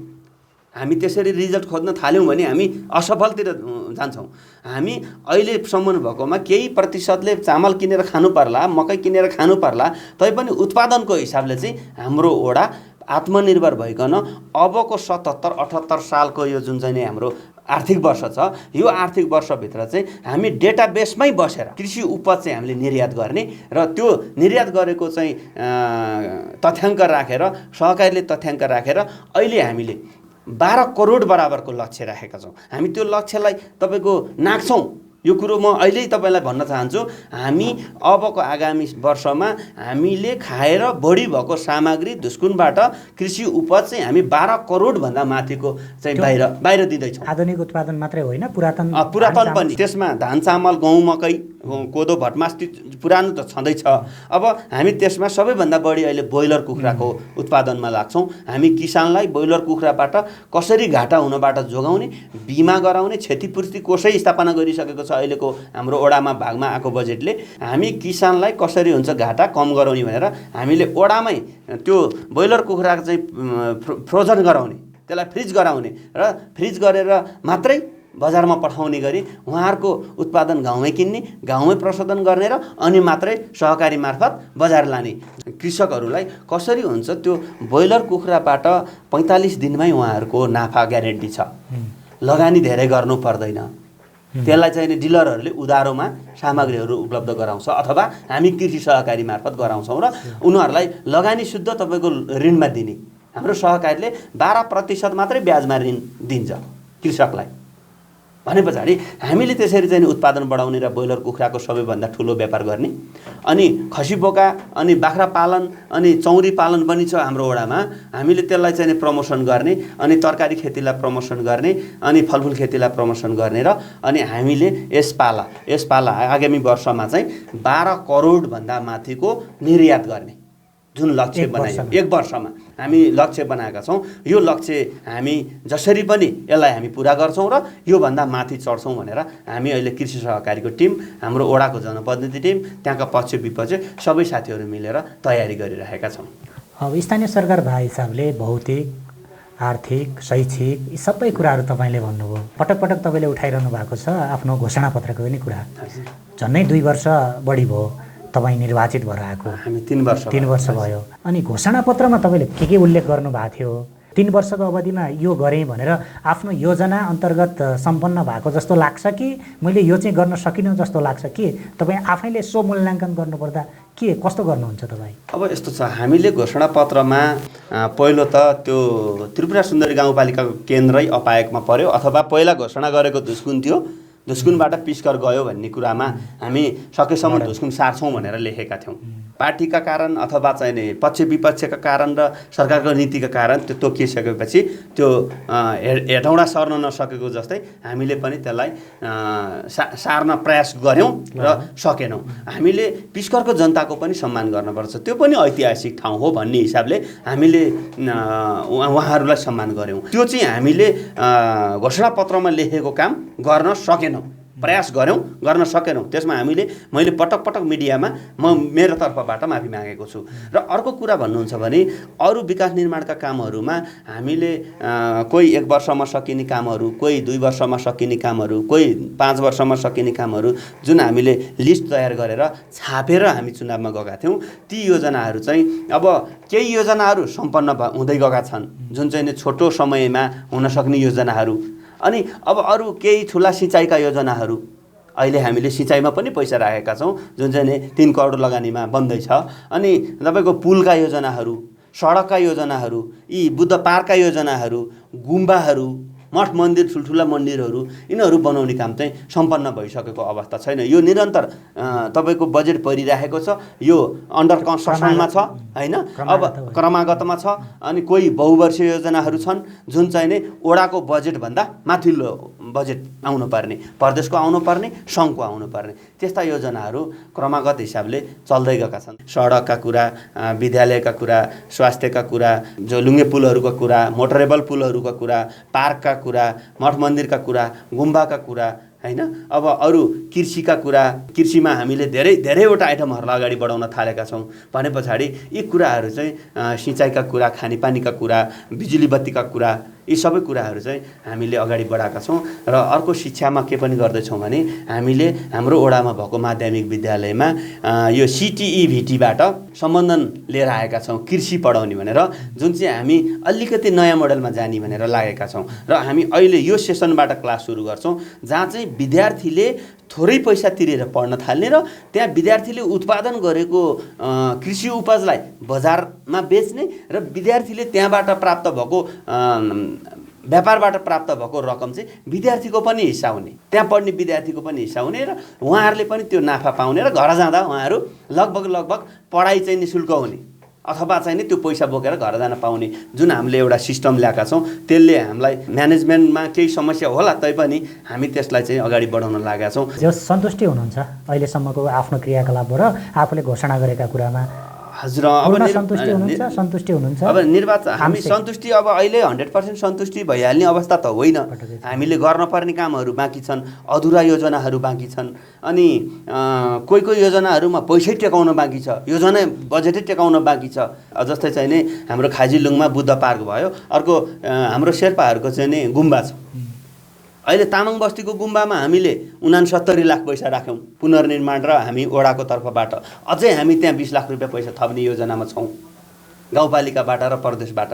हामी त्यसरी रिजल्ट खोज्न थाल्यौँ भने हामी असफलतिर जान्छौँ। हामी अहिलेसम्म भएकोमा केही प्रतिशतले चामल किनेर खानु पर्ला, मकै किनेर खानु पर्ला, तैपनि उत्पादनको हिसाबले चाहिँ हाम्रो ओडा आत्मनिर्भर भइकन अबको 77-78 सालको यो जुन चाहिँ हाम्रो आर्थिक वर्ष छ, यो आर्थिक वर्षभित्र चाहिँ हामी डेटाबेसमै बसेर कृषि उपज चाहिँ हामीले निर्यात गर्ने र त्यो निर्यात गरेको चाहिँ तथ्याङ्क राखेर, सहकारीले तथ्याङ्क राखेर अहिले हामीले 12 करोड बराबरको लक्ष्य राखेका छौँ। हामी त्यो लक्ष्यलाई तपाईँको नाग्छौँ। यो कुरो म अहिले तपाईँलाई भन्न चाहन्छु, हामी अबको आगामी वर्षमा हामीले खाएर बढी भएको सामग्री धुस्कुनबाट कृषि उपज चाहिँ हामी 12 करोडभन्दा माथिको चाहिँ बाहिर दिँदैछौँ। आधुनिक उत्पादन मात्रै होइन, पुरातन पनि, त्यसमा धान चामल गहुँ मकै कोदो भटमास पुरानो त छँदैछ। अब हामी त्यसमा सबैभन्दा बढी अहिले ब्रोइलर कुखुराको उत्पादनमा लाग्छौँ। हामी किसानलाई ब्रोइलर कुखुराबाट कसरी घाटा हुनबाट जोगाउने, बिमा गराउने, क्षतिपूर्ति कोषै स्थापना गरिसकेको छ अहिलेको हाम्रो ओडामा भागमा आएको बजेटले। हामी किसानलाई कसरी हुन्छ घाटा कम गराउने भनेर हामीले ओडामै त्यो ब्रोइलर कुखुरा चाहिँ फ्रोजन गराउने, त्यसलाई फ्रिज गराउने र फ्रिज गरेर मात्रै बजारमा पठाउने गरी उहाँहरूको उत्पादन गाउँमै किन्ने, गाउँमै प्रशोधन गर्ने र अनि मात्रै सहकारी मार्फत बजार लाने। कृषकहरूलाई कसरी हुन्छ त्यो ब्रोइलर कुखुराबाट 45 दिनमै उहाँहरूको नाफा ग्यारेन्टी छ, लगानी धेरै गर्नु पर्दैन। त्यसलाई चाहिँ डिलरहरूले उधारोमा सामग्रीहरू उपलब्ध गराउँछ अथवा हामी कृषि सहकारी मार्फत गराउँछौँ र उनीहरूलाई लगानी शुद्ध तपाईँको ऋणमा दिने। हाम्रो सहकारीले 12% मात्रै ब्याजमा ऋण दिन्छ कृषकलाई। भने पछाडि हामीले त्यसरी चाहिँ उत्पादन बढाउने र ब्रोइलर कुखुराको सबैभन्दा ठुलो व्यापार गर्ने, अनि खसी बोका अनि बाख्रा पालन अनि चौरी पालन पनि छ हाम्रो ओडामा। हामीले त्यसलाई चाहिँ प्रमोसन गर्ने, अनि तरकारी खेतीलाई प्रमोसन गर्ने, अनि फलफुल खेतीलाई प्रमोसन गर्ने र अनि हामीले यसपाला आगामी वर्षमा चाहिँ 12 करोडभन्दा माथिको निर्यात गर्ने जुन लक्ष्य बनायौँ। 1 वर्षमा हामी लक्ष्य बनाएका छौँ। यो लक्ष्य हामी जसरी पनि यसलाई हामी पुरा गर्छौँ र योभन्दा माथि चढ्छौँ भनेर हामी अहिले कृषि सहकारीको टिम, हाम्रो ओडाको जनप्रतिनिधि टिम, त्यहाँका पक्ष विपक्ष सबै साथीहरू मिलेर तयारी गरिरहेका छौँ। अब स्थानीय सरकार भए हिसाबले भौतिक, आर्थिक, शैक्षिक यी सबै कुराहरू तपाईँले भन्नुभयो, पटक पटक तपाईँले उठाइरहनु भएको छ आफ्नो घोषणापत्रको पनि कुरा। झन्डै 2 वर्ष बढी भयो तपाईँ निर्वाचित भएर आएको। हामी 3 वर्ष भयो। अनि घोषणापत्रमा तपाईँले के उल्लेख गर्नुभएको थियो? 3 वर्षको अवधिमा यो गरेँ भनेर आफ्नो योजना अन्तर्गत सम्पन्न भएको जस्तो लाग्छ कि मैले यो चाहिँ गर्न सकिनँ जस्तो लाग्छ कि तपाईँ आफैले स्व मूल्याङ्कन गर्नुपर्दा के कस्तो गर्नुहुन्छ तपाईँ? अब यस्तो छ, हामीले घोषणापत्रमा पहिलो त त्यो त्रिपुरा सुन्दरी गाउँपालिकाको केन्द्रै अपायकमा पर्यो अथवा पहिला घोषणा गरेको धुस्कुन थियो, धुस्कुनबाट पिस्कर गयो भन्ने कुरामा हामी सकेसम्म धुस्कुन सार्छौँ भनेर लेखेका थियौँ। पार्टीका कारण अथवा चाहिँ नि पक्ष विपक्षका कारण र सरकारको नीतिका कारण त्यो तोकिसकेपछि त्यो हेटौँडा सर्न नसकेको जस्तै हामीले पनि त्यसलाई सार्न प्रयास गऱ्यौँ र सकेनौँ। हामीले पिस्करको जनताको पनि सम्मान गर्नुपर्छ, त्यो पनि ऐतिहासिक ठाउँ हो भन्ने हिसाबले हामीले उहाँहरूलाई सम्मान गऱ्यौँ। त्यो चाहिँ हामीले घोषणापत्रमा लेखेको काम गर्न सकेनौँ, प्रयास गऱ्यौँ, गर्न सकेनौँ। त्यसमा मैले पटक पटक मिडियामा मेरो तर्फबाट माफी मागेको छु। र अर्को कुरा भन्नुहुन्छ भने अरू विकास निर्माणका कामहरूमा हामीले कोही 1 वर्षमा सकिने कामहरू, कोही 2 वर्षमा सकिने कामहरू, कोही 5 वर्षमा सकिने कामहरू जुन हामीले लिस्ट तयार गरेर छापेर हामी चुनावमा गएका थियौँ, ती योजनाहरू चाहिँ अब केही योजनाहरू सम्पन्न हुँदै गएका छन् जुन चाहिँ छोटो समयमा हुन सक्ने योजनाहरू। अनि अब अरू केही ठुला सिँचाइका योजनाहरू अहिले हामीले सिँचाइमा पनि पैसा राखेका छौँ जुन चाहिँ 3 करोड लगानीमा बन्दैछ। अनि तपाईँको पुलका योजनाहरू, सडकका योजनाहरू, यी बुद्ध पार्कका योजनाहरू, गुम्बाहरू, मठ मन्दिर, ठुल्ठुला मन्दिरहरू यिनीहरू बनाउने काम चाहिँ सम्पन्न भइसकेको अवस्था छैन। यो निरन्तर तपाईँको बजेट परिरहेको छ, यो अन्डर कन्स्ट्रक्सनमा छ होइन, अब क्रमागतमा छ। अनि कोही बहुवर्षीय योजनाहरू छन् जुन चाहिँ नै ओडाको बजेटभन्दा माथिल्लो बजेट आउनुपर्ने, प्रदेशको आउनुपर्ने, सङ्घको आउनुपर्ने त्यस्ता योजनाहरू क्रमागत हिसाबले चल्दै गएका छन्। सडकका कुरा, विद्यालयका कुरा, स्वास्थ्यका कुरा, जो लुङ्गे पुलहरूका कुरा, मोटरेबल पुलहरूका कुरा, पार्कका कुरा, मठ मन्दिरका कुरा, गुम्बाका कुरा हैन। अब अरू कृषिका कुरा, कृषिमा हामीले धेरैवटा आइटमहरूलाई अगाडि बढाउन थालेका छौँ भने पछाडि यी कुराहरू चाहिँ सिँचाइका कुरा, खानेपानीका कुरा, बिजुली बत्तीका कुरा यी सबै कुराहरू चाहिँ हामीले अगाडि बढाएका छौँ। र अर्को शिक्षामा के पनि गर्दैछौँ भने हामीले हाम्रो वडामा भएको माध्यमिक विद्यालयमा यो CTE VT-बाट सम्बन्धन लिएर आएका छौँ कृषि पढाउने भनेर, जुन चाहिँ हामी अलिकति नयाँ मोडलमा जाने भनेर लागेका छौँ। र हामी अहिले यो सेसनबाट क्लास सुरु गर्छौँ जहाँ चाहिँ विद्यार्थीले थोरै पैसा तिरेर पढ्न थाल्ने र त्यहाँ विद्यार्थीले उत्पादन गरेको कृषि उपजलाई बजारमा बेच्ने र विद्यार्थीले त्यहाँबाट प्राप्त भएको व्यापारबाट प्राप्त भएको रकम चाहिँ विद्यार्थीको पनि हिस्सा हुने, त्यहाँ पढ्ने विद्यार्थीको पनि हिस्सा हुने र उहाँहरूले पनि त्यो नाफा पाउने र घर जाँदा उहाँहरू लगभग पढाइ चाहिँ नि शुल्क हुने अथवा चाहिँ नि त्यो पैसा बोकेर घर जान पाउने जुन हामीले एउटा सिस्टम ल्याएका छौँ। त्यसले हामीलाई म्यानेजमेन्टमा केही समस्या होला तैपनि हामी त्यसलाई चाहिँ अगाडि बढाउन लागेका छौँ। जो सन्तुष्टि हुनुहुन्छ अहिलेसम्मको आफ्नो क्रियाकलापबाट आफूले घोषणा गरेका कुरामा? हजुर, सन्तुष्टि हुनुहुन्छ। अब निर्वाचन हामी सन्तुष्टि अब अहिले 100% सन्तुष्टि भइहाल्ने अवस्था त होइन। हामीले गर्नुपर्ने कामहरू बाँकी छन्, अधुरा योजनाहरू बाँकी छन्, अनि कोही योजनाहरूमा पैसै टेकाउन बाँकी छ, योजना बजेटै टेकाउन बाँकी छ। जस्तै चाहिँ नि हाम्रो खाजिलुङमा बुद्ध पार्क भयो, अर्को हाम्रो शेर्पाहरूको चाहिँ नि गुम्बा छ। अहिले तामाङ बस्तीको गुम्बामा हामीले 69 लाख पैसा राख्यौँ पुनर्निर्माण र हामी वडाको तर्फबाट अझै हामी त्यहाँ 20 लाख रुपियाँ पैसा थप्ने योजनामा छौँ गाउँपालिकाबाट र प्रदेशबाट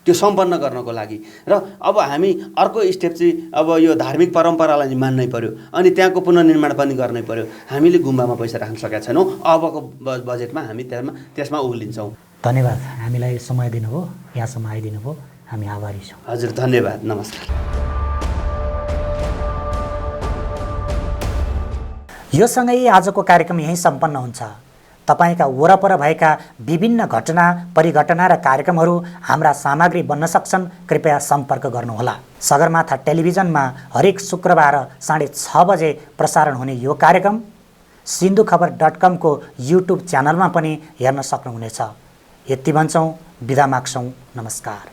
त्यो सम्पन्न गर्नको लागि। र अब हामी अर्को स्टेप चाहिँ अब यो धार्मिक परम्परालाई मान्नै पर्यो, अनि त्यहाँको पुनर्निर्माण पनि गर्नै पर्यो। हामीले गुम्बामा पैसा राख्न सकेका छैनौँ, अबको बजेटमा हामी त्यसमा उर्लिन्छौँ। धन्यवाद, हामीलाई समय दिनुभयो, यहाँसम्म आइदिनु भयो, हामी आभारी छौँ। हजुर धन्यवाद, नमस्कार। यो सँगै आजको कार्यक्रम यहीँ सम्पन्न हुन्छ। तपाईका वरपर भएका विभिन्न घटना, परिघटना र कार्यक्रमहरू हाम्रा सामग्री बन्न सक्छन्। कृपया सम्पर्क गर्नुहोला। सगरमाथा टेलिभिजनमा हरेक शुक्रबार 6:30 बजे प्रसारण हुने यो कार्यक्रम सिन्धुखबर.com को युट्युब च्यानलमा पनि हेर्न सक्नुहुनेछ। यति भन्छौँ, बिदा माग्छौँ, नमस्कार।